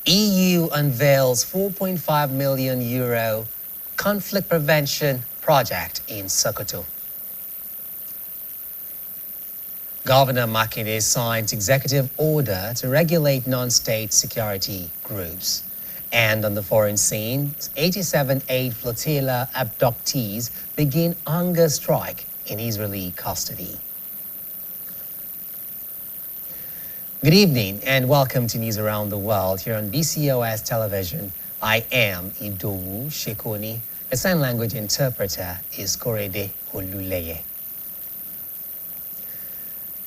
EU unveils €4.5 million conflict prevention project in Sokoto. Governor Makinde signs executive order to regulate non-state security groups. And on the foreign scene, 87 aid flotilla abductees begin hunger strike in Israeli custody. Good evening and welcome to News Around the World here on BCOS television. I am Idowu Shekoni. The sign language interpreter is Korede Oluleye.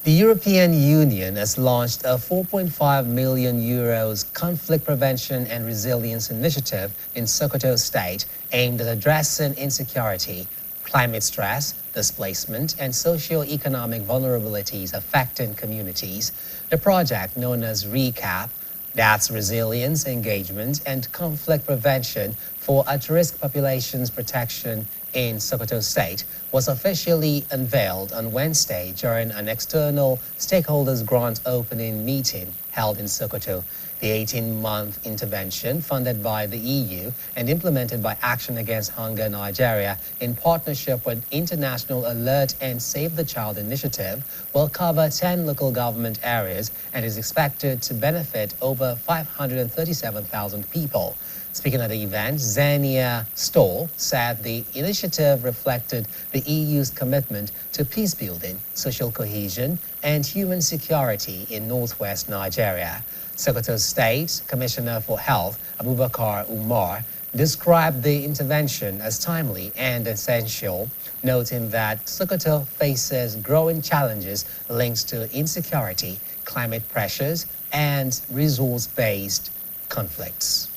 The European Union has launched a €4.5 million conflict prevention and resilience initiative in Sokoto State aimed at addressing insecurity, climate stress, displacement, and socio-economic vulnerabilities affecting communities. The project, known as RECAP, that's Resilience, Engagement, and Conflict Prevention for At-Risk Populations Protection in Sokoto State, was officially unveiled on Wednesday during an external stakeholders grant opening meeting held in Sokoto. The 18-month intervention, funded by the EU and implemented by Action Against Hunger Nigeria in partnership with International Alert and Save the Child Initiative, will cover 10 local government areas and is expected to benefit over 537,000 people. Speaking at the event, Xenia Stoll said the initiative reflected the EU's commitment to peace building, social cohesion, and human security in northwest Nigeria. Sokoto State Commissioner for Health, Abubakar Umar, described the intervention as timely and essential, noting that Sokoto faces growing challenges linked to insecurity, climate pressures, and resource-based conflicts.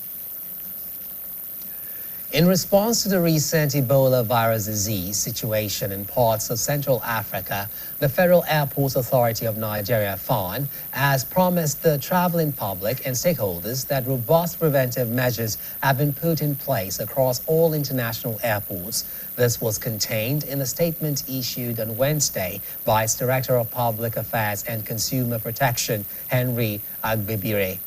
In response to the recent Ebola virus disease situation in parts of Central Africa, the Federal Airports Authority of Nigeria, FAN, has promised the traveling public and stakeholders that robust preventive measures have been put in place across all international airports. This was contained in a statement issued on Wednesday by its Director of Public Affairs and Consumer Protection, Henry Agbebire.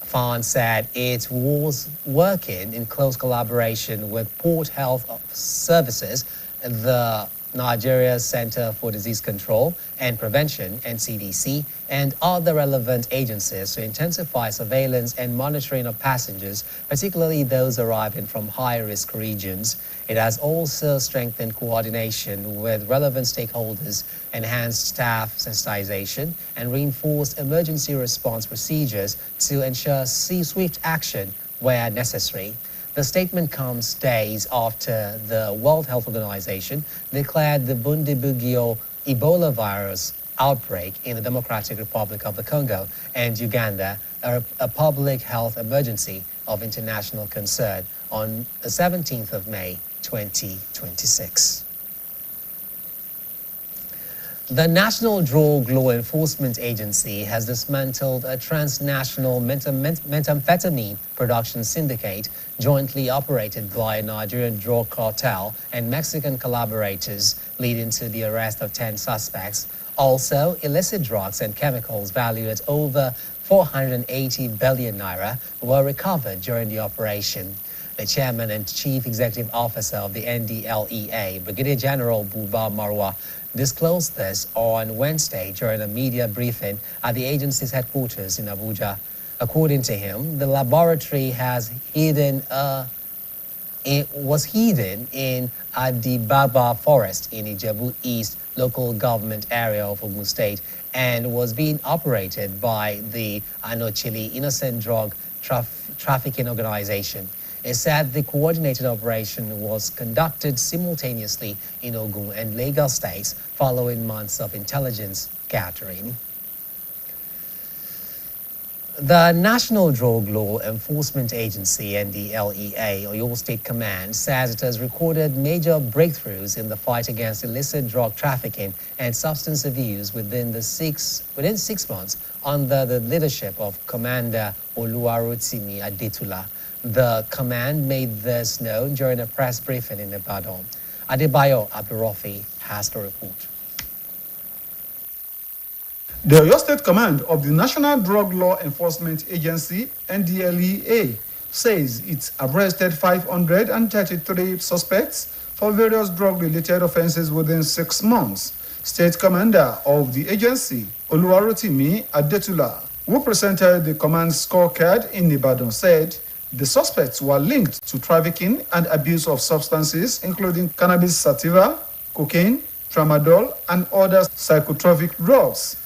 FAN said it was working in close collaboration with Port Health Services, the Nigeria Center for Disease Control and Prevention, NCDC, and other relevant agencies to intensify surveillance and monitoring of passengers, particularly those arriving from high-risk regions. It has also strengthened coordination with relevant stakeholders, enhanced staff sensitization, and reinforced emergency response procedures to ensure swift action where necessary. The statement comes days after the World Health Organization declared the Bundibugyo Ebola virus outbreak in the Democratic Republic of the Congo and Uganda a public health emergency of international concern on the 17th of May, 2026. The National Drug Law Enforcement Agency has dismantled a transnational methamphetamine production syndicate jointly operated by a Nigerian drug cartel and Mexican collaborators, leading to the arrest of 10 suspects. Also, illicit drugs and chemicals valued at over 480 billion naira were recovered during the operation. The chairman and chief executive officer of the NDLEA, Brigadier General Buba Marwa, disclosed this on Wednesday during a media briefing at the agency's headquarters in Abuja. According to him, the laboratory was hidden in Adibaba Forest in Ijebu East local government area of Ogun State and was being operated by the Anochili Innocent Drug Trafficking Organization. It said the coordinated operation was conducted simultaneously in Ogun and Lagos states following months of intelligence gathering. The National Drug Law Enforcement Agency, NDLEA, Oyo State Command, says it has recorded major breakthroughs in the fight against illicit drug trafficking and substance abuse within 6 months under the leadership of Commander Oluwarotimi Adetula. The command made this known during a press briefing in Ibadan. Adebayo Abirofi has the report. The Oyo State Command of the National Drug Law Enforcement Agency, NDLEA, says it's arrested 533 suspects for various drug-related offenses within 6 months. State Commander of the agency, Oluwarotimi Adetula, who presented the command's scorecard in Ibadan, said the suspects were linked to trafficking and abuse of substances, including cannabis sativa, cocaine, tramadol, and other psychotropic drugs.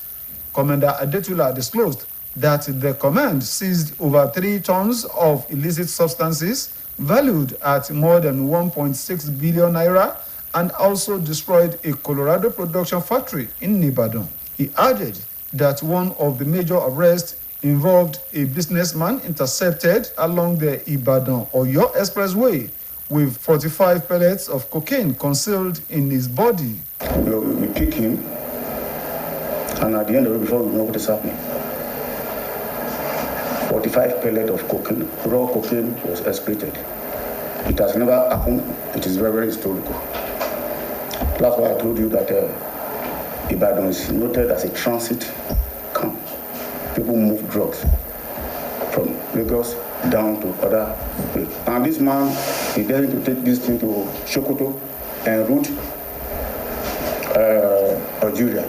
Commander Adetula disclosed that the command seized over 3 tons of illicit substances valued at more than 1.6 billion naira and also destroyed a Colorado production factory in Ibadan. He added that one of the major arrests involved a businessman intercepted along the Ibadan-Oyo Expressway with 45 pellets of cocaine concealed in his body. We pick him, and at the end of it, before we know what is happening, 45 pellets of cocaine, raw cocaine, was excreted. It has never happened. It is very, very historical. That's why I told you that Ibadan is noted as a transit camp. People move drugs from Lagos down to other places. And this man is going to take this thing to Sokoto and route Algeria.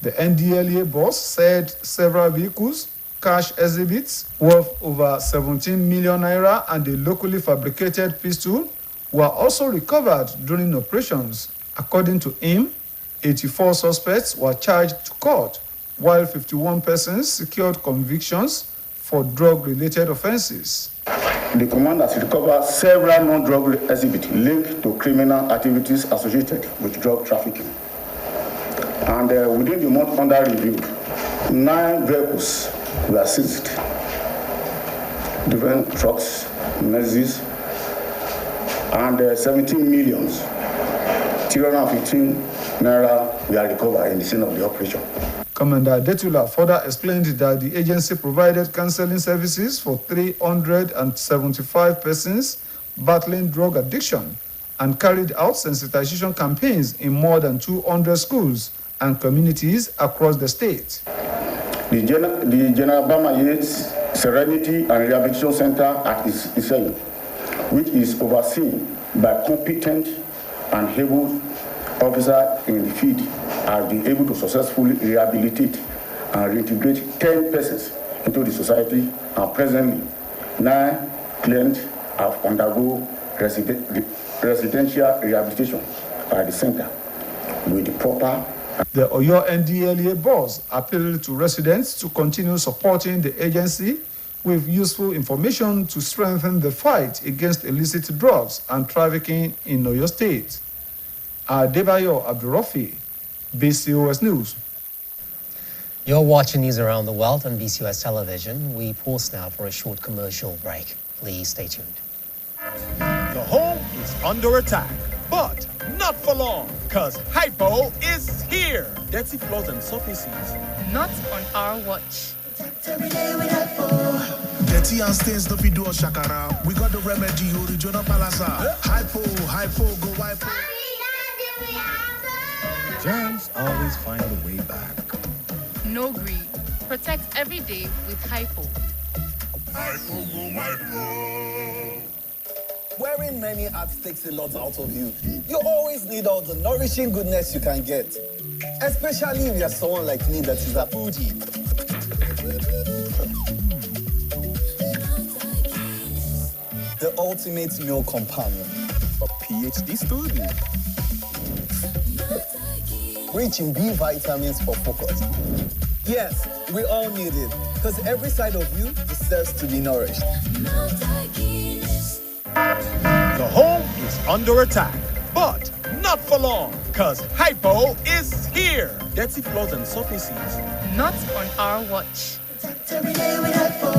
The NDLEA boss said several vehicles, cash exhibits worth over 17 million naira, and a locally fabricated pistol were also recovered during operations. According to him, 84 suspects were charged to court, while 51 persons secured convictions for drug-related offenses. The command has recovered several non-drug exhibits linked to criminal activities associated with drug trafficking. And within the month under review, 9 vehicles were seized. Different trucks, Mercedes, and 17 millions, 315 naira were recovered in the scene of the operation. Commander Adetula further explained that the agency provided counseling services for 375 persons battling drug addiction and carried out sensitization campaigns in more than 200 schools and communities across the state. The General Bama Yates Serenity and Rehabilitation Center at Iselu, which is overseen by competent and able officers in the field, have been able to successfully rehabilitate and reintegrate 10 persons into the society, and presently 9 clients have undergone residential rehabilitation at the center with the proper. The Oyo NDLEA boss appealed to residents to continue supporting the agency with useful information to strengthen the fight against illicit drugs and trafficking in Oyo State. Adebayo Abdurrafi, BCOS News. You're watching News Around the World on BCOS Television. We pause now for a short commercial break. Please stay tuned. The home is under attack, but not for long, because Hypo is here. Dirty floors and surfaces. Not on our watch. Every day with Hypo. Dirty and stains, no fit do us shakara. We got the remedy, original palasa. Hypo, go Hypo. Germs always find a way back. No greed. Protect every day with Hypo. Hypo, go Hypo. Wearing many hats takes a lot out of you. You always need all the nourishing goodness you can get. Especially if you're someone like me that is a foodie. The ultimate meal companion. A PhD student. Rich in B vitamins for focus. Yes, we all need it. Because every side of you deserves to be nourished. The home is under attack, but not for long, because Hypo is here. Dirty floors and surfaces. Not on our watch. Every day with Hypo.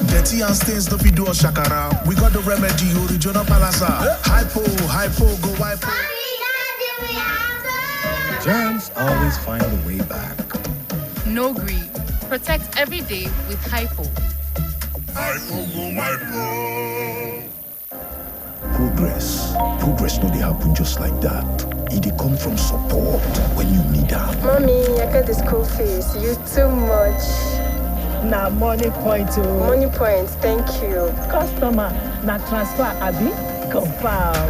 Dirty and stains, no fit do us shakara. We got the remedy, original palasa. Hypo, go Hypo. Germs always find a way back. No greed. Protect every day with Hypo. Hypo, go Hypo. Progress no dey happen just like that. it come from support when you need help. Mommy, I got the school fees. You too much. Na money point oh. Money point, thank you. Customer, na transfer abi? Confirm.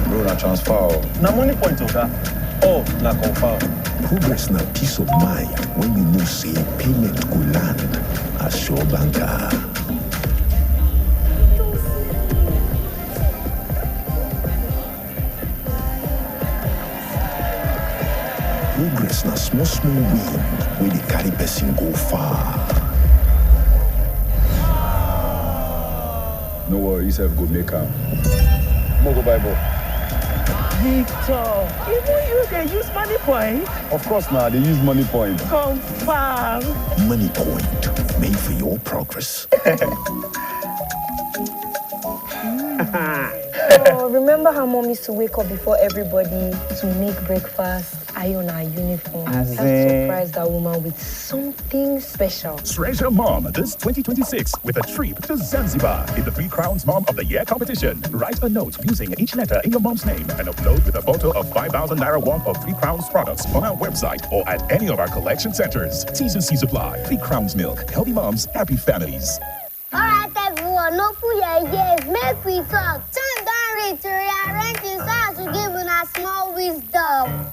Bro, na transfer. Na money point okay? Oh, na confirm. Progress na peace of mind when you know say payment go land as sure banker. Progress na small win wey dey carry person go far. No worry, yourself go make am. Mo go buy ball. Victor, even you dey use money point? Of course now, they use money point. Confirm. Money point, made for your progress. Oh, remember how mom used to wake up before everybody to make breakfast, iron our uniform? Let's surprise that woman with something special. Treasure Mom this 2026 with a trip to Zanzibar in the 3 Crowns Mom of the Year competition. Write a note using each letter in your mom's name and upload with a photo of 5,000 Naira worth of 3 Crowns products on our website or at any of our collection centers. T's and C's apply. 3 Crowns Milk. Healthy moms, happy families. Alright everyone, no put your ears, make we talk. Time don't reach to rearrange this house to give una small wisdom.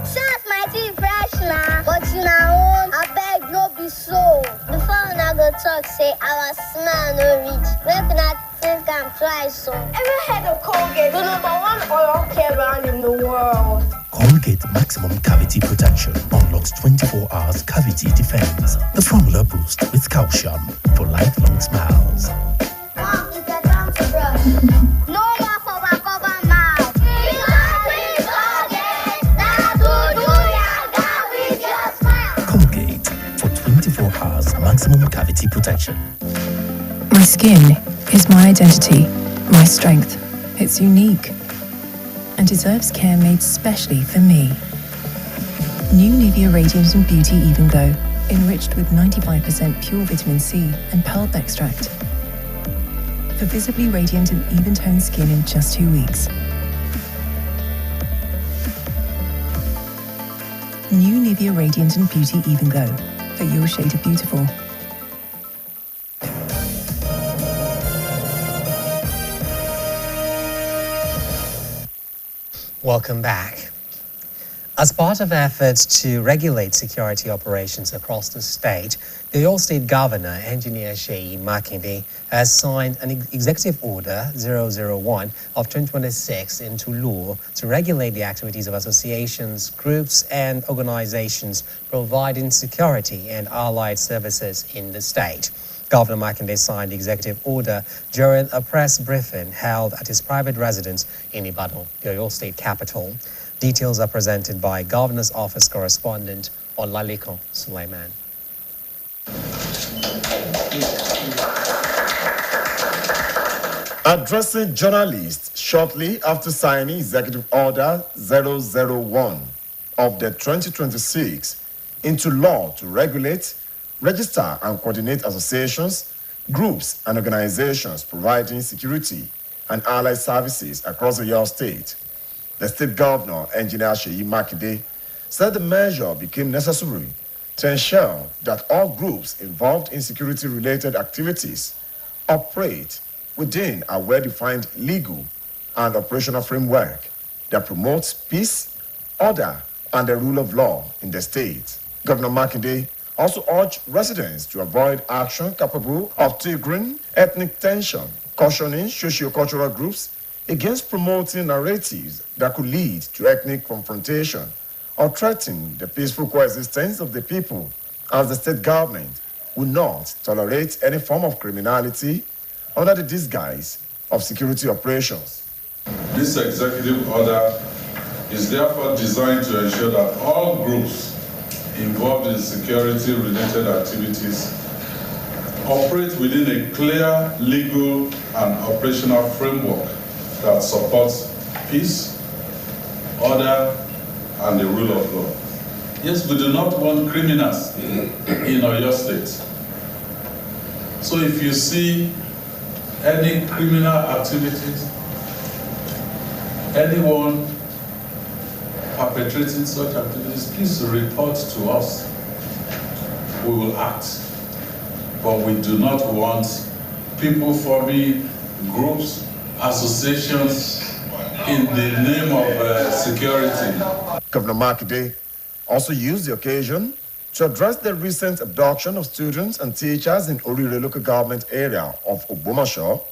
Shout my teeth fresh now, but you now own, I beg no be so. Before una go talk, say our smile no reach. Make una think I'm twice so. Ever heard of Colgate, the #1 oral care brand in the world? Colgate Maximum Cavity Protection unlocks 24 hours cavity defense. The formula boost with calcium for lifelong smiles. Mom, it's a time to brush. No more for my cover mouth. Please, Colgate, now to do your God with your smile. Colgate for 24 hours maximum cavity protection. My skin is my identity, my strength. It's unique and deserves care made specially for me. New Nivea Radiant and Beauty Even Glow, enriched with 95% pure vitamin C and pulp extract. For visibly radiant and even-toned skin in just 2 weeks. New Nivea Radiant and Beauty Even Glow, for your shade of beautiful. Welcome back. As part of efforts to regulate security operations across the state, the Oyo State Governor, Engineer Seyi Makinde, has signed an Executive Order 001 of 2026 into law to regulate the activities of associations, groups, and organizations providing security and allied services in the state. Governor Makinde signed the executive order during a press briefing held at his private residence in Ibadan, the Oyo State capital. Details are presented by Governor's Office correspondent Olalekan Sulaiman. Addressing journalists shortly after signing Executive Order 001 of the 2026 into law to regulate, register and coordinate associations, groups and organizations providing security and allied services across the Oyo State, the State Governor, Engineer Seyi Makinde, said the measure became necessary to ensure that all groups involved in security-related activities operate within a well-defined legal and operational framework that promotes peace, order, and the rule of law in the state. Governor Makinde also urged residents to avoid action capable of triggering ethnic tension, cautioning socio-cultural groups against promoting narratives that could lead to ethnic confrontation or threaten the peaceful coexistence of the people, as the state government will not tolerate any form of criminality under the disguise of security operations. This executive order is therefore designed to ensure that all groups involved in security-related activities operate within a clear legal and operational framework that supports peace, order, and the rule of law. Yes, we do not want criminals in Oyo State. So if you see any criminal activities, anyone perpetrating such activities, please report to us. We will act. But we do not want people forming groups, associations in the name of security. Governor Makinde also used the occasion to address the recent abduction of students and teachers in Orire local government area of Ogbomoso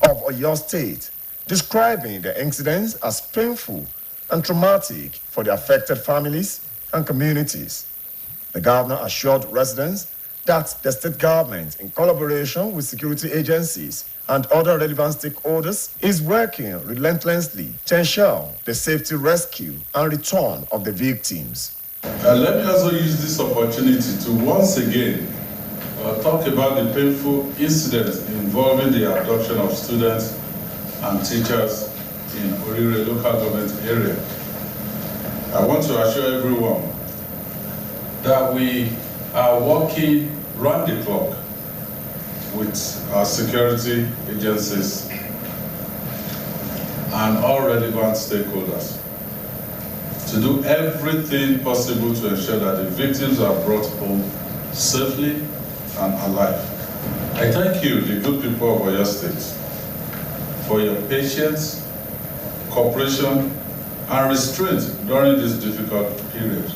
of Oyo State, describing the incidents as painful and traumatic for the affected families and communities. The governor assured residents that the state government, in collaboration with security agencies and other relevant stakeholders, is working relentlessly to ensure the safety, rescue, and return of the victims. Let me also use this opportunity to once again talk about the painful incidents involving the abduction of students and teachers in Orire local government area. I want to assure everyone that we are working round the clock with our security agencies and all relevant stakeholders to do everything possible to ensure that the victims are brought home safely and alive. I thank you, the good people of Oyo State, for your patience, cooperation, and restraint during this difficult period.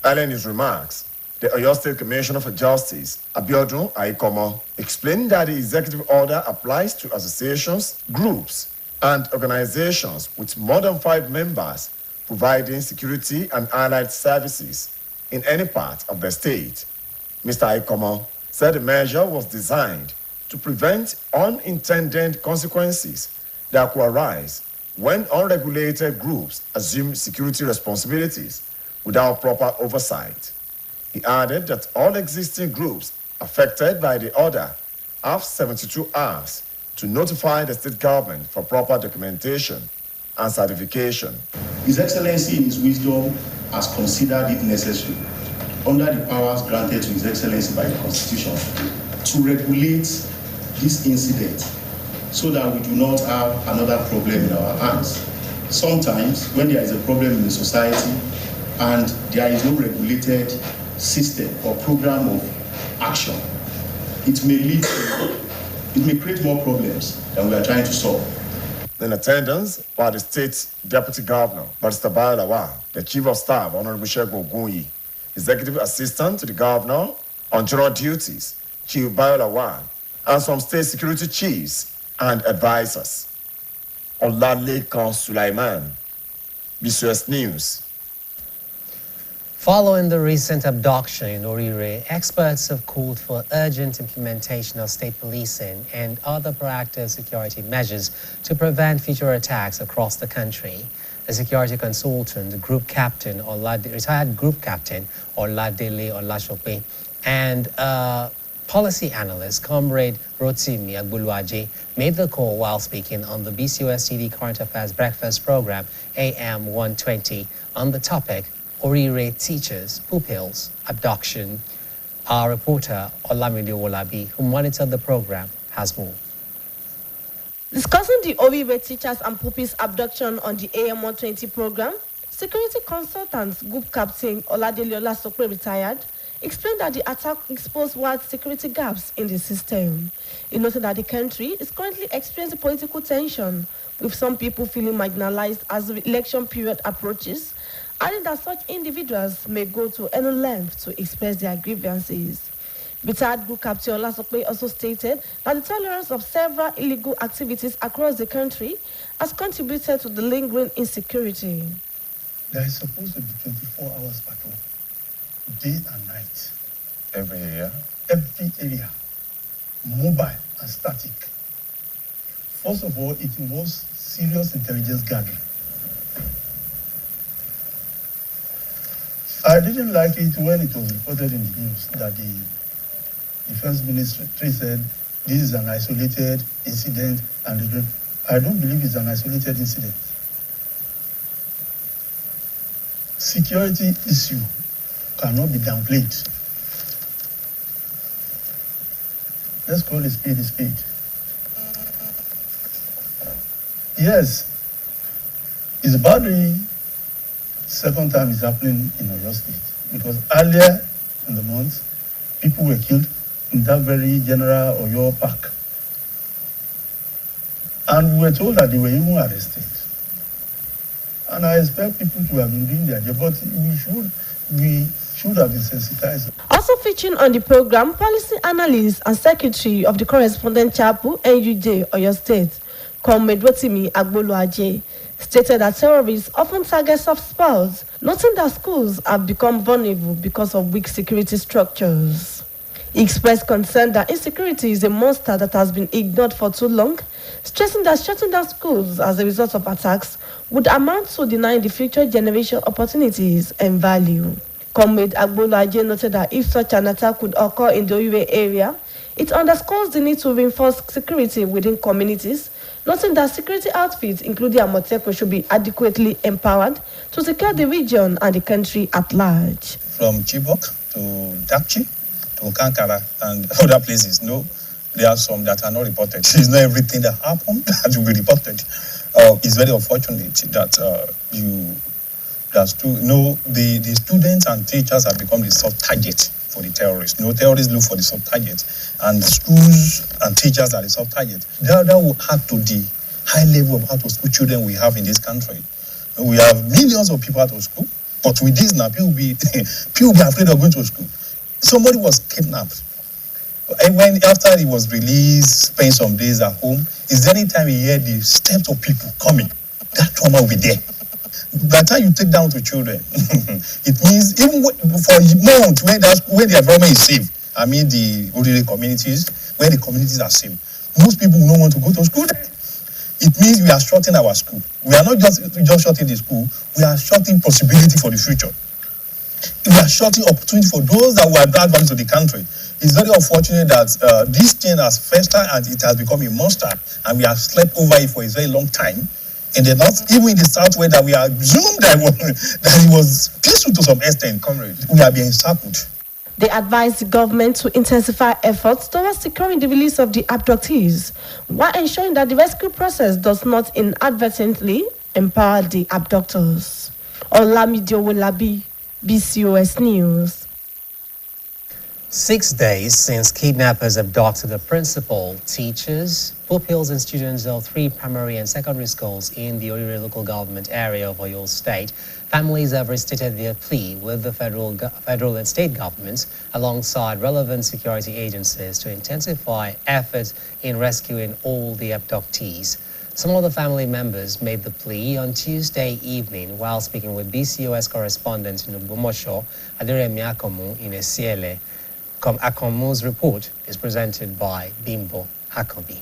Earlier in his remarks, the Oyo State Commissioner for Justice, Abiodun Aikomo, explained that the executive order applies to associations, groups, and organizations with more than 5 members providing security and allied services in any part of the state. Mr. Aikomo said the measure was designed to prevent unintended consequences that could arise when unregulated groups assume security responsibilities without proper oversight. He added that all existing groups affected by the order have 72 hours to notify the state government for proper documentation and certification. His Excellency, in his wisdom, has considered it necessary, under the powers granted to His Excellency by the Constitution, to regulate this incident so that we do not have another problem in our hands. Sometimes, when there is a problem in the society and there is no regulated system or program of action, it may create more problems than we are trying to solve. In attendance were the state deputy governor, Barrister Bayalawa, the chief of staff, Honorable Shegun Ogunyi, executive assistant to the governor on general duties, Chief Bayalawa, and some state security chiefs and advisors. Olalekan Sulaiman, BCOS News. Following the recent abduction in Orire, experts have called for urgent implementation of state policing and other proactive security measures to prevent future attacks across the country. A security consultant, retired group captain Oladele Olashope, and policy analyst, Comrade Rotimi Agbuluaje, made the call while speaking on the BCOS TV Current Affairs Breakfast program AM 120 on the topic Orire teachers, pupils, abduction. Our reporter, Olamide Wolabi, who monitored the program, has more. Discussing the Orire teachers and pupils abduction on the AM 120 program, security consultant Group Captain Oladele Olasope, retired, explained that the attack exposed wide security gaps in the system. He noted that the country is currently experiencing political tension, with some people feeling marginalized as the election period approaches, adding that such individuals may go to any length to express their grievances. Retired Group Captain Olasope also stated that the tolerance of several illegal activities across the country has contributed to the lingering insecurity. There is supposed to be 24 hours patrol, day and night. Every area? Every area, mobile and static. First of all, it involves serious intelligence gathering. I didn't like it when it was reported in the news that the Defense Ministry said this is an isolated incident, and I don't believe it's an isolated incident. Security issue cannot be downplayed. Let's call a spade a spade. Yes, it's about the second time it's happening in Oyo State, because earlier in the month, people were killed in that very general Oyo Park. And we were told that they were even arrested. And I expect people to have been doing their job, but we should have been sensitized. Also featuring on the program, policy analyst and secretary of the correspondent chapel, NUJ, Oyo State, Comrade Rotimi Agboluaje, stated that terrorists often target soft spots, noting that schools have become vulnerable because of weak security structures. He expressed concern that insecurity is a monster that has been ignored for too long, stressing that shutting down schools as a result of attacks would amount to denying the future generation opportunities and value. Comrade Agboluaje noted that if such an attack could occur in the Oiwe area, it underscores the need to reinforce security within communities, noting that security outfits, including Amotekun, should be adequately empowered to secure the region and the country at large. From Chibok to Dapchi to Kankara and other places, no, there are some that are not reported. It's not everything that happened that will be reported. It's very unfortunate that the students and teachers have become the soft target for the terrorists. No, terrorists look for the soft target, and schools and teachers are the soft target. That will add to the high level of out-of-school children we have in this country. We have millions of people out of school, but with this now, people be afraid of going to school. Somebody was kidnapped. And after he was released, spent some days at home, is there any time you hear the steps of people coming? That trauma will be there. By the time you take down to children, it means even for a month when the environment is safe, I mean the ordinary communities, where the communities are safe, most people will not want to go to school. It means we are shutting our school. We are not just shutting the school, we are shutting possibility for the future. We are shutting opportunity for those that will add value to the country. It's very unfortunate that this thing has festered and it has become a monster, and we have slept over it for a very long time. In the north, even in the south, where that we are assumed that it was peaceful to some extent, comrade, we are being encircled. They advised the government to intensify efforts towards securing the release of the abductees, while ensuring that the rescue process does not inadvertently empower the abductors. Olamide Owolabi, BCOS News. 6 days since kidnappers abducted the principal, teachers, pupils and students of 3 primary and secondary schools in the Orire local government area of Oyo State, families have restated their plea with the federal and state governments alongside relevant security agencies to intensify efforts in rescuing all the abductees. Some of the family members made the plea on Tuesday evening while speaking with BCOS correspondent in Ogbomoso, Aderemi Akomu in Esiele. Akomu's report is presented by Bimbo Hakobi.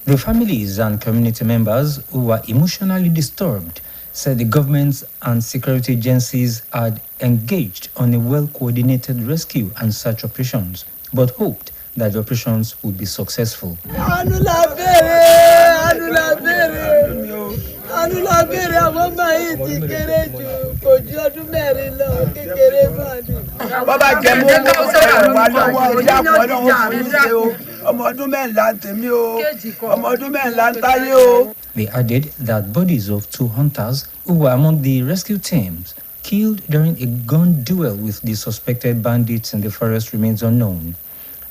The families and community members who were emotionally disturbed said the governments and security agencies had engaged on a well-coordinated rescue and search operations, but hoped that the operations would be successful. They added that bodies of 2 hunters who were among the rescue teams killed during a gun duel with the suspected bandits in the forest remains unknown.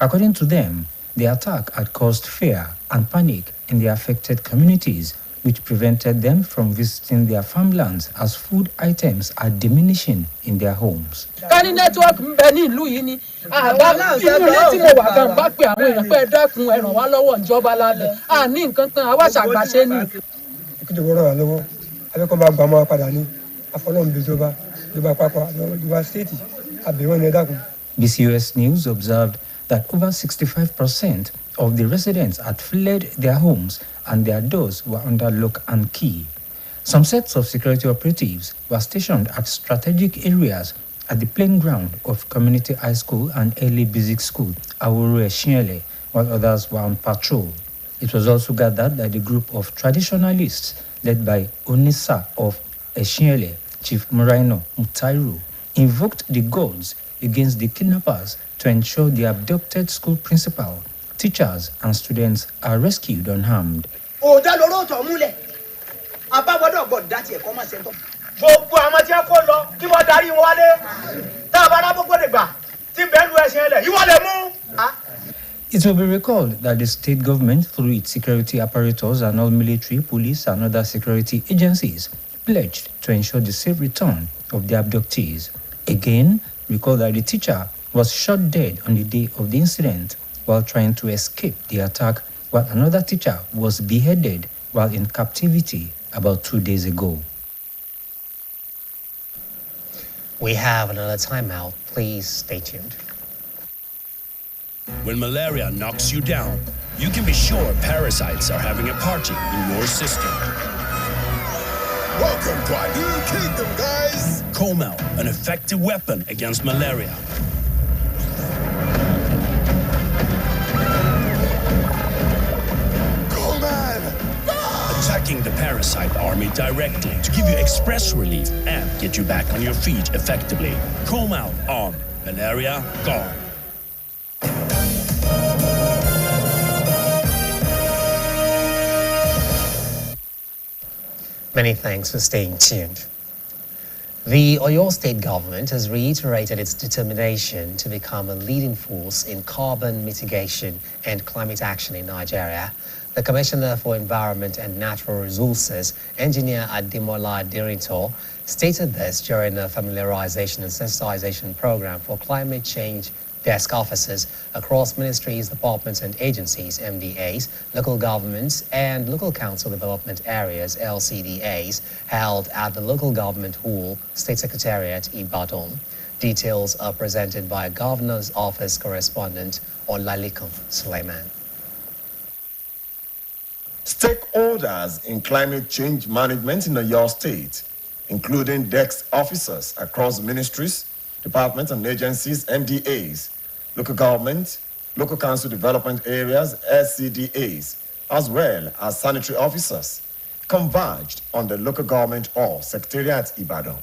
According to them, the attack had caused fear and panic in the affected communities, which prevented them from visiting their farmlands as food items are diminishing in their homes. BCOS News observed that over 65% of the residents had fled their homes and their doors were under lock and key. Some sets of security operatives were stationed at strategic areas at the playing ground of Community High School and Early Basic School, Awuru Eshiele, while others were on patrol. It was also gathered that the group of traditionalists led by Onisa of Eshiele, Chief Muraino Mutairu, invoked the gods against the kidnappers to ensure the abducted school principal, teachers, and students are rescued unharmed. òòjọ́ lóró tó múlẹ̀ abáwọ́dọ̀ gbọ́dọ̀ dá tiẹ̀ kọ́ máa ṣe tán. gbogbo àwọn tí wọ́n kó lọ kí wọ́n darí wọn wálé tá a bá rá gbogbo dìgbà tí bẹ́ẹ̀ lu ẹ̀sìn ẹlẹ̀ ìwọ lè mú. It will be recalled that the state government, through its security apparatus and all military, police, and other security agencies, pledged to ensure the safe return of the abductees. Again, recall that the teacher was shot dead on the day of the incident while trying to escape the attack, while another teacher was beheaded while in captivity about 2 days ago. We have another timeout. Please stay tuned. When malaria knocks you down, you can be sure parasites are having a party in your system. Welcome to our new kingdom, guys! Comel, an effective weapon against malaria. Attacking the parasite army directly to give you express relief and get you back on your feet effectively. Comel on, malaria gone. Many thanks for staying tuned. The Oyo State government has reiterated its determination to become a leading force in carbon mitigation and climate action in Nigeria. The Commissioner for Environment and Natural Resources, Engineer Ademola Dirinto, stated this during a familiarization and sensitization program for climate change desk officers across ministries, departments and agencies, MDAs, local governments and local council development areas, LCDAs, held at the local government hall, State Secretariat, Ibadan. Details are presented by Governor's Office correspondent Olalekan Suleiman. Stakeholders in climate change management in Oyo State, including desk officers across ministries, departments and agencies, MDAs, local government, local council development areas, SCDAs, as well as sanitary officers, converged on the local government or Secretariat Ibadan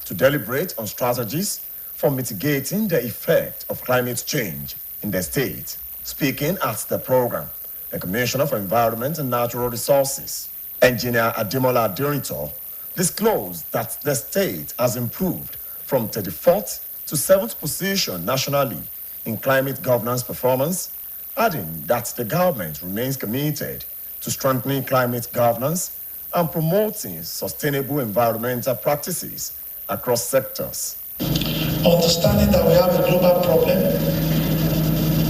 to deliberate on strategies for mitigating the effect of climate change in the state. Speaking at the program, the Commissioner for Environment and Natural Resources, Engineer Ademola Dirinto, disclosed that the state has improved from 34th to 7th position nationally in climate governance performance, adding that the government remains committed to strengthening climate governance and promoting sustainable environmental practices across sectors. Understanding that we have a global problem,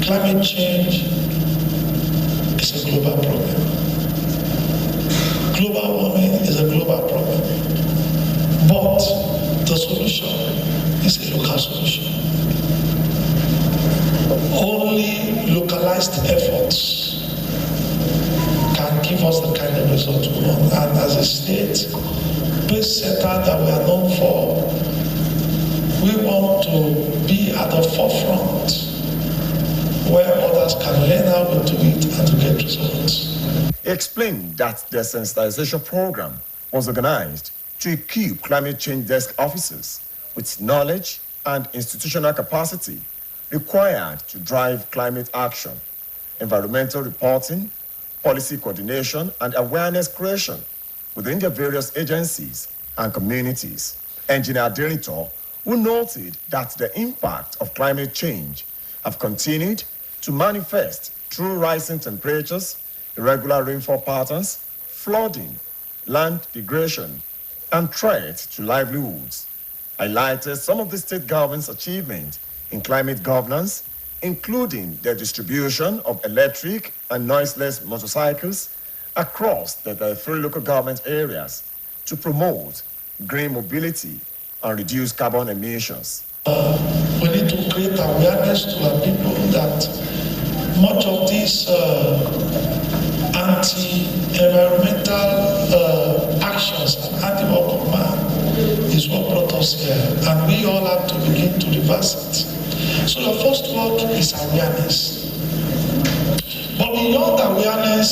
climate change is a global problem. Global warming is a global problem. But the solution is a local solution. Only localized efforts can give us the kind of result we want. And as a state, pace setter that we are known for, we want to be at the forefront where others can learn how to do it and to get results. He explained that the sensitization program was organized to equip climate change desk officers with knowledge and institutional capacity required to drive climate action, environmental reporting, policy coordination, and awareness creation within their various agencies and communities. Engineer Dirinto, who noted that the impact of climate change have continued to manifest through rising temperatures, irregular rainfall patterns, flooding, land degradation, and threat to livelihoods, highlighted some of the state government's achievements in climate governance, including the distribution of electric and noiseless motorcycles across the 3 local government areas to promote green mobility and reduce carbon emissions. We need to create awareness to our people that much of these anti-environmental actions and anti-work of man is what brought us here, and we all have to begin to reverse it. So the first work is awareness. But beyond awareness,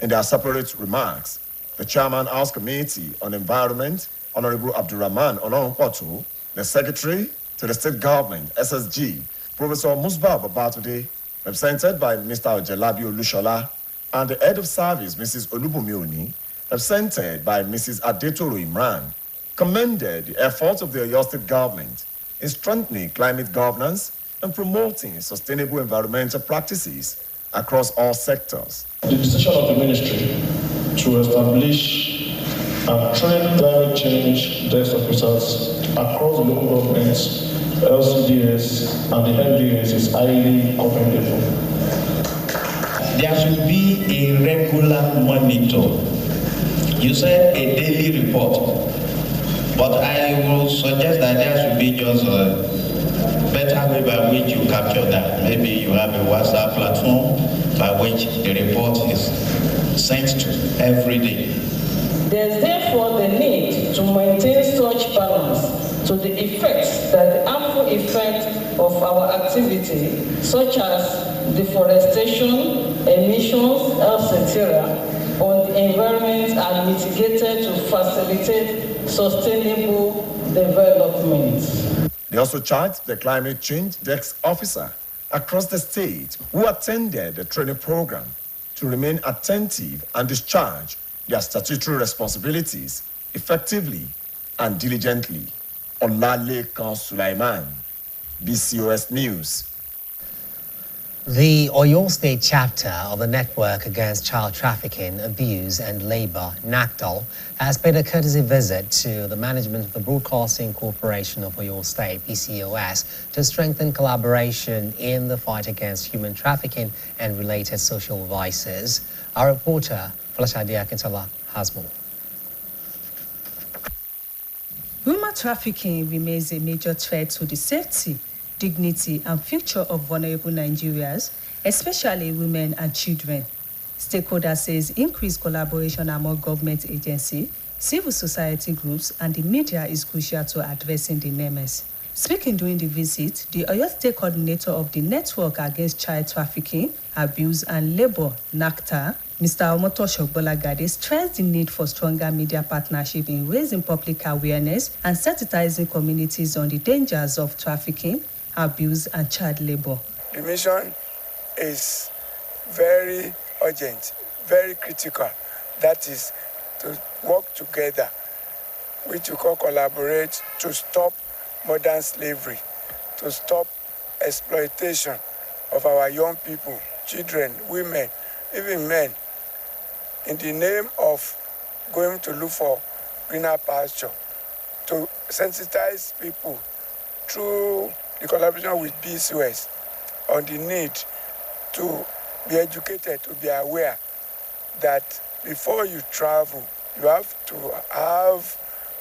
in their separate remarks, the Chairman House Committee on Environment, Honorable Abdurrahman Ononkwotu, the Secretary to the State Government, SSG, Professor Musba Babatude, represented by Mr. Ojelabi Olushola, and the head of service, Mrs. Olubumi Oni, represented by Mrs. Adetoro Imran, commended the efforts of the Oyo State government in strengthening climate governance and promoting sustainable environmental practices across all sectors. The decision of the ministry to establish and train climate change desk officers across the local governments, LCDS, and the MDS is highly commendable. There should be a regular monitor. You said a daily report, but I will suggest that there should be just a better way by which you capture that. Maybe you have a WhatsApp platform by which the report is sent to every day. There's therefore the need to maintain such balance to the effects that the harmful effect of our activity, such as deforestation, emissions, etc., on the environment are mitigated to facilitate sustainable development. They also charged the climate change desk officer across the state who attended the training program to remain attentive and discharge their statutory responsibilities effectively and diligently. Olalekan Sulaiman, BCOS News. The Oyo State chapter of the Network Against Child Trafficking, Abuse and Labor, NACTAL, has paid a courtesy visit to the management of the Broadcasting Corporation of Oyo State, BCOS, to strengthen collaboration in the fight against human trafficking and related social vices. Our reporter, Falashadi Akintola, has more. Human trafficking remains a major threat to the safety, dignity and future of vulnerable Nigerians, especially women and children. Stakeholders says increased collaboration among government agencies, civil society groups and the media is crucial to addressing the menace. Speaking during the visit, the Oyo State coordinator of the Network Against Child Trafficking, Abuse and Labor, NACTA, Mr. Omotosho Bolagade, stressed the need for stronger media partnership in raising public awareness and sensitizing communities on the dangers of trafficking, abuse and child labor. The mission is very urgent, very critical. That is to work together, which we call collaborate, to stop modern slavery, to stop exploitation of our young people, children, women, even men, in the name of going to look for greener pasture, to sensitize people through the collaboration with BCOS on the need to be educated, to be aware that before you travel, you have to have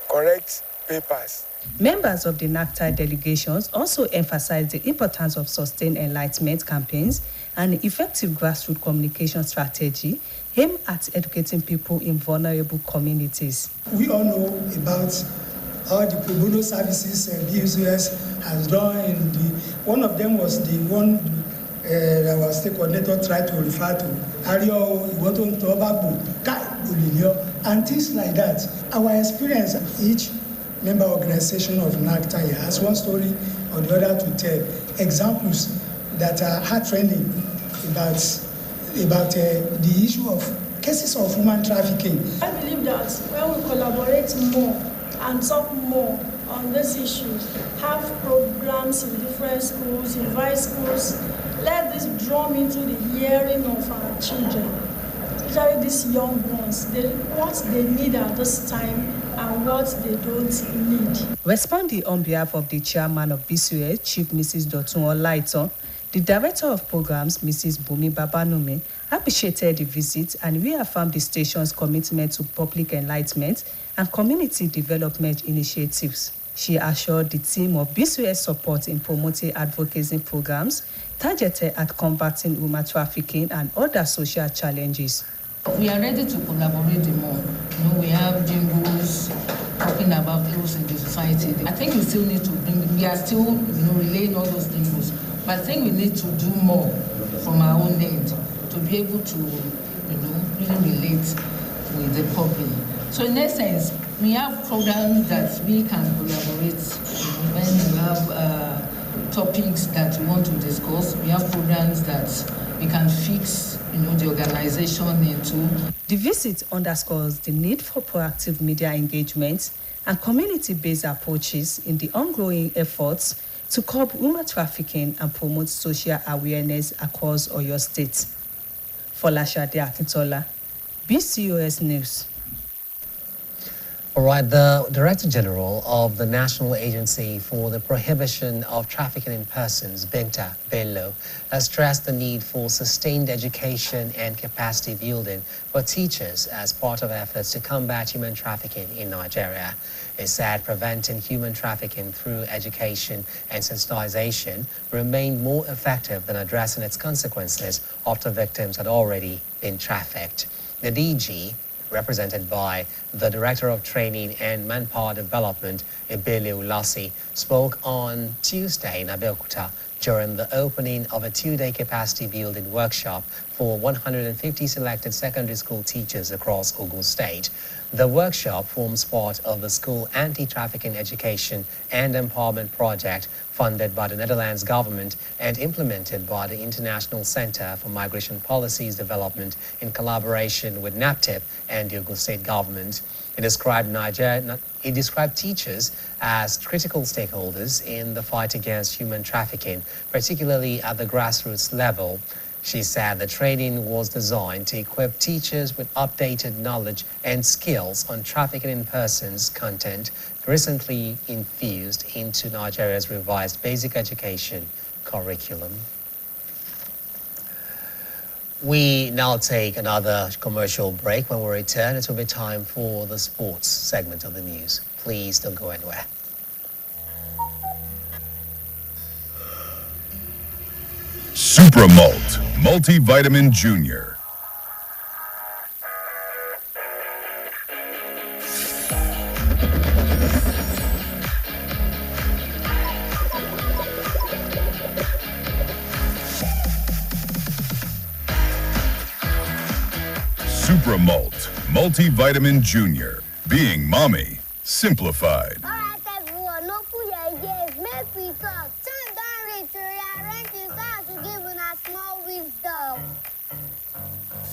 correct papers. Members of the NACTA delegations also emphasized the importance of sustained enlightenment campaigns and effective grassroots communication strategy aimed at educating people in vulnerable communities. We all know about all the pro bono services BCOS has done. One of them was the one that our state coordinator tried to refer to, and things like that. Our experience, each member organization of NACTA has one story or the other to tell. Examples that are heart-rending about the issue of cases of human trafficking. I believe that when we collaborate more and talk more on these issues, have programs in different schools, invite schools, let this drum into the hearing of our children, especially these young ones, what they need at this time and what they don't need. Responding on behalf of the chairman of BCOS, Chief Mrs. Dotun Olaiton, the director of programs, Mrs. Bumi Babanumi, appreciated the visit and reaffirmed the station's commitment to public enlightenment and community development initiatives. She assured the team of BCOS support in promoting advocacy programs targeted at combating human trafficking and other social challenges. We are ready to collaborate more. We have jingles talking about ills in the society. I think we still need to we are still relaying all those jingles. But I think we need to do more from our own end to be able to, really relate with the public. So in essence, we have programs that we can collaborate. When we have topics that we want to discuss, we have programs that we can fix, the organization into. The visit underscores the need for proactive media engagement and community-based approaches in the ongoing efforts to curb human trafficking and promote social awareness across Oyo State. Folashade Akintola, BCOS News. All right, the Director General of the National Agency for the Prohibition of Trafficking in Persons, Binta Bello, has stressed the need for sustained education and capacity building for teachers as part of efforts to combat human trafficking in Nigeria. He said preventing human trafficking through education and sensitization remained more effective than addressing its consequences after victims had already been trafficked. The DG, represented by the Director of Training and Manpower Development, Ebele Ulasi, spoke on Tuesday in Abeokuta during the opening of a two-day capacity building workshop for 150 selected secondary school teachers across Ogun State. The workshop forms part of the School Anti-Trafficking Education and Empowerment Project funded by the Netherlands government and implemented by the International Center for Migration Policies Development in collaboration with NAPTIP and the Ogun State government. It described teachers as critical stakeholders in the fight against human trafficking, particularly at the grassroots level. She said the training was designed to equip teachers with updated knowledge and skills on trafficking in persons content recently infused into Nigeria's revised basic education curriculum. We now take another commercial break. When we return, it will be time for the sports segment of the news. Please don't go anywhere. Supramalt Multivitamin Junior. Supramalt Multivitamin Junior. Being mommy simplified. Alright everyone, no put your ears, make we talk. Time don't reach to rearrange the stars to give una small wisdom.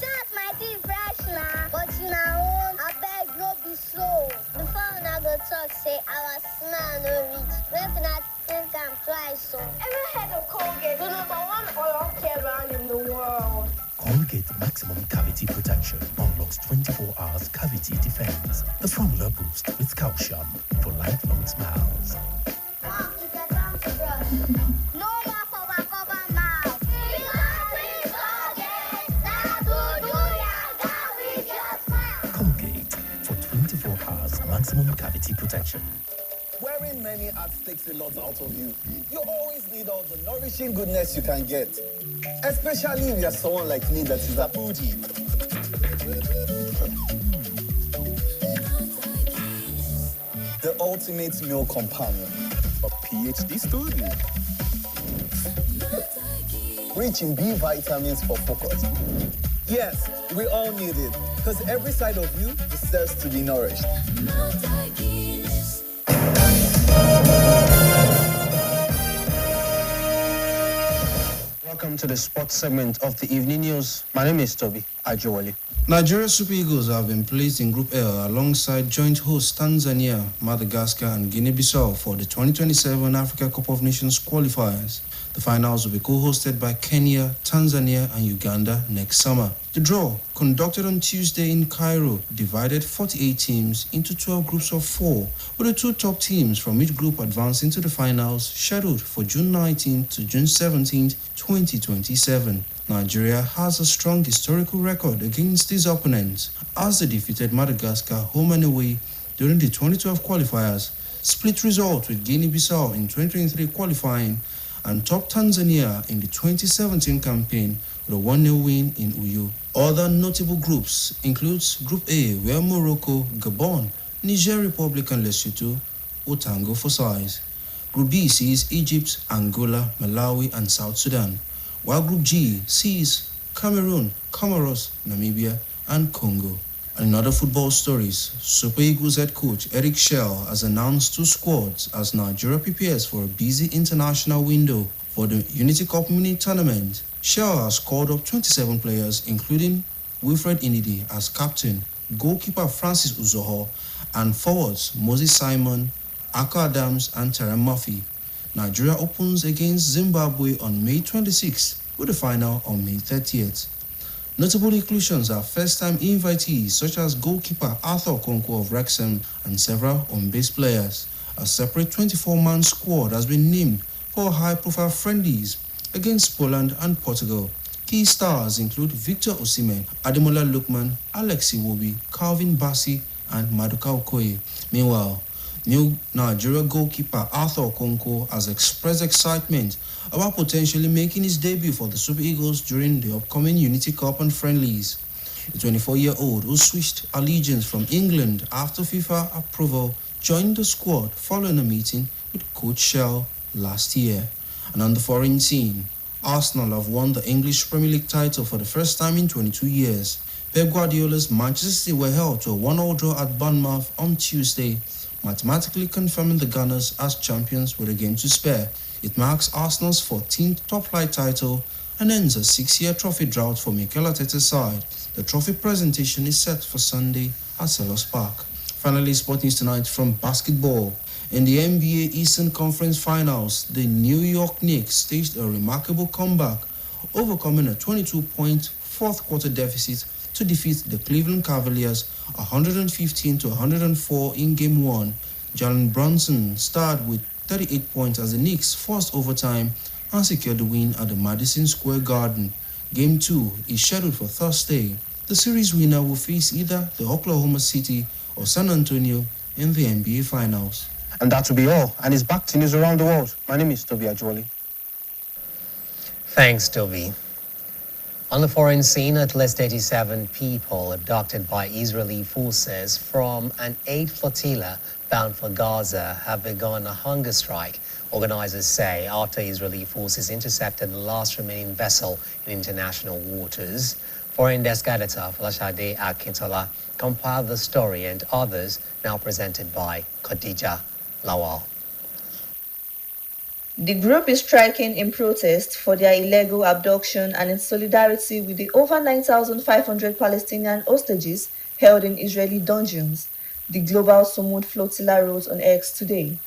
Shut my teeth fresh now, but you know, I beg no be so. Before una go talk, say our smile no reach. Make una think I'm twice so. Ever heard of Colgate, the number one oral care brand in the world? Colgate Maximum Cavity Protection unlocks 24 hours cavity defense. The formula boosts with calcium for lifelong smiles. Mom, it's a time to brush. No more cover mouth. Because Colgate, that will do ya, that with your smile. Colgate for 24 hours maximum cavity protection. Wearing many hats takes a lot out of you. You always need all the nourishing goodness you can get. Especially if you're someone like me that is a foodie. The ultimate meal companion. A PhD student. Rich in B vitamins for focus. Yes, we all need it. Because every side of you deserves to be nourished. Welcome to the sports segment of the evening news. My name is Toby Ajowale. Nigeria Super Eagles have been placed in Group L alongside joint hosts Tanzania, Madagascar and Guinea-Bissau for the 2027 Africa Cup of Nations qualifiers. The finals will be co-hosted by Kenya, Tanzania and Uganda next summer. The draw, conducted on Tuesday in Cairo, divided 48 teams into 12 groups of 4, with the 2 top teams from each group advancing to the finals scheduled for June 19 to June 17, 2027. Nigeria has a strong historical record against these opponents as they defeated Madagascar home and away during the 2012 qualifiers, split result with Guinea-Bissau in 2023 qualifying, and topped Tanzania in the 2017 campaign with a 1-0 win in Uyo. Other notable groups includes Group A, where Morocco, Gabon, Niger Republic and Lesotho will tango for size. Group B sees Egypt, Angola, Malawi and South Sudan, while Group G sees Cameroon, Comoros, Namibia and Congo. And in other football stories, Super Eagles head coach Eric Schell has announced 2 squads as Nigeria prepares for a busy international window for the Unity Cup mini tournament Shell has called up 27 players, including Wilfred Inidi as captain, goalkeeper Francis Uzoho, and forwards Moses Simon, Aka Adams, and Terem Murphy. Nigeria opens against Zimbabwe on May 26th, with the final on May 30th. Notable inclusions are first-time invitees such as goalkeeper Arthur Okonkwo of Wrexham and several on-base players. A separate 24-man squad has been named for high-profile friendlies against Poland and Portugal. Key stars include Victor Osimhen, Ademola Lookman, Alex Iwobi, Calvin Bassey, and Maduka Okoye. Meanwhile, new Nigeria goalkeeper Arthur Okonkwo has expressed excitement about potentially making his debut for the Super Eagles during the upcoming Unity Cup and friendlies. The 24-year-old, who switched allegiance from England after FIFA approval, joined the squad following a meeting with Coach Shell last year. And on the foreign scene, Arsenal have won the English Premier League title for the first time in 22 years. Pep Guardiola's Manchester City were held to a 1-1 draw at Bournemouth on Tuesday, mathematically confirming the Gunners as champions with a game to spare. It marks Arsenal's 14th top-flight title and ends a 6-year trophy drought for Mikel Arteta's side. The trophy presentation is set for Sunday at Selhurst Park. Finally, sport news tonight from basketball. In the NBA Eastern Conference Finals, the New York Knicks staged a remarkable comeback, overcoming a 22-point fourth-quarter deficit to defeat the Cleveland Cavaliers 115-104 in Game 1. Jalen Brunson starred with 38 points as the Knicks forced overtime and secured the win at the Madison Square Garden. Game 2 is scheduled for Thursday. The series winner will face either the Oklahoma City or San Antonio in the NBA Finals. And that will be all. And it's back to news around the world. My name is Toby Ajwali. Thanks, Toby. On the foreign scene, at least 87 people abducted by Israeli forces from an aid flotilla bound for Gaza have begun a hunger strike, organizers say, after Israeli forces intercepted the last remaining vessel in international waters. Foreign desk editor Folashade Akintola compiled the story and others now presented by Khadija Lawal. The group is striking in protest for their illegal abduction and in solidarity with the over 9,500 Palestinian hostages held in Israeli dungeons, the Global Sumud Flotilla wrote on X today.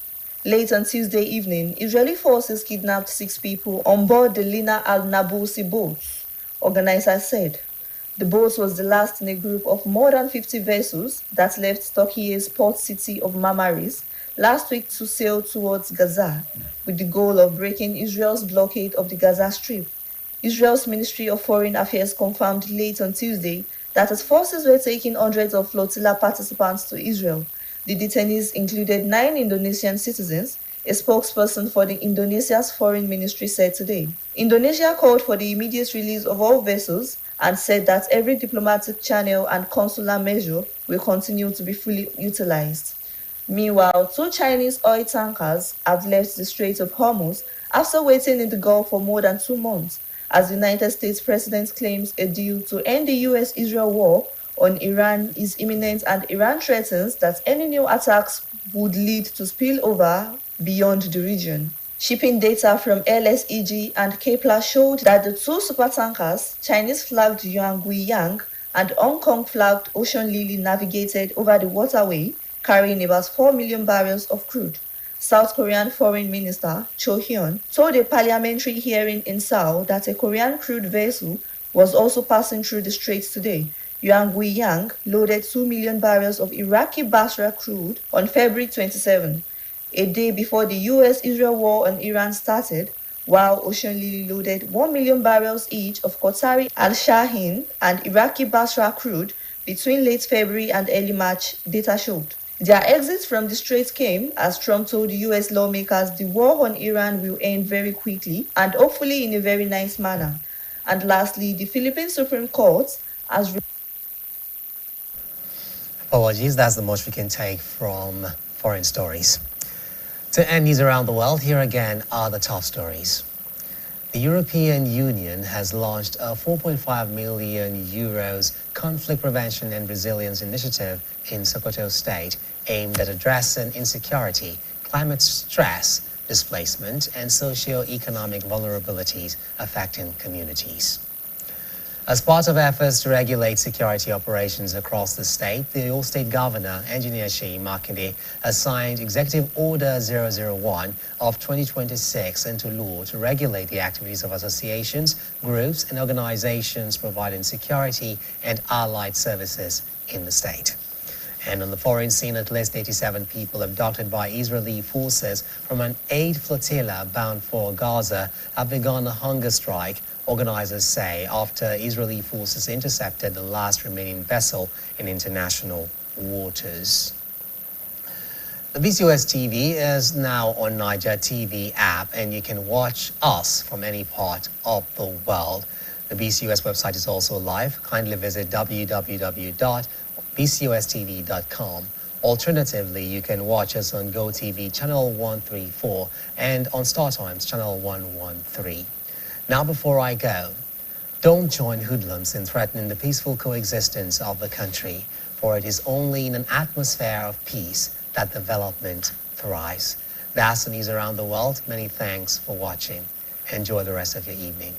Late on Tuesday evening, Israeli forces kidnapped 6 people on board the Lina al-Nabulsi boats, organizers said. The boat was the last in a group of more than 50 vessels that left Turkey's port city of Marmaris last week to sail towards Gaza, with the goal of breaking Israel's blockade of the Gaza Strip. Israel's Ministry of Foreign Affairs confirmed late on Tuesday that its forces were taking hundreds of flotilla participants to Israel. The detainees included 9 Indonesian citizens, a spokesperson for the Indonesia's foreign ministry said today. Indonesia called for the immediate release of all vessels and said that every diplomatic channel and consular measure will continue to be fully utilized. Meanwhile, 2 Chinese oil tankers have left the Strait of Hormuz after waiting in the Gulf for more than 2 months, as the United States President claims a deal to end the US-Israel war on Iran is imminent, and Iran threatens that any new attacks would lead to spillover beyond the region. Shipping data from LSEG and Kepler showed that the 2 supertankers, Chinese-flagged Yuangui Yang and Hong Kong-flagged Ocean Lily, navigated over the waterway, carrying about 4 million barrels of crude. South Korean Foreign Minister Cho Hyun told a parliamentary hearing in Seoul that a Korean crude vessel was also passing through the straits today. Yuangui Yang loaded 2 million barrels of Iraqi Basra crude on February 27, a day before the US-Israel war on Iran started, while Ocean Lily loaded 1 million barrels each of Qatari Al-Shaheen and Iraqi Basra crude between late February and early March, data showed. Their exit from the Strait came as Trump told US lawmakers the war on Iran will end very quickly and hopefully in a very nice manner. And lastly, the Philippine Supreme Court has... Apologies, that's the most we can take from foreign stories. To end news around the world, here again are the top stories. The European Union has launched a 4.5 million euros conflict prevention and resilience initiative in Sokoto State aimed at addressing insecurity, climate stress, displacement, and socio-economic vulnerabilities affecting communities. As part of efforts to regulate security operations across the state, the Oyo State Governor, Engineer Seyi Makinde, has signed Executive Order 001 of 2026 into law to regulate the activities of associations, groups, and organizations providing security and allied services in the state. And on the foreign scene, at least 87 people abducted by Israeli forces from an aid flotilla bound for Gaza have begun a hunger strike, organizers say, after Israeli forces intercepted the last remaining vessel in international waters. The BCOS TV is now on Niger TV app, and you can watch us from any part of the world. The BCOS website is also live. Kindly visit www.bcostv.com. Alternatively, you can watch us on GoTV channel 134 and on StarTimes channel 113. Now, before I go, don't join hoodlums in threatening the peaceful coexistence of the country, for it is only in an atmosphere of peace that development thrives. That's the news around the world. Many thanks for watching. Enjoy the rest of your evening.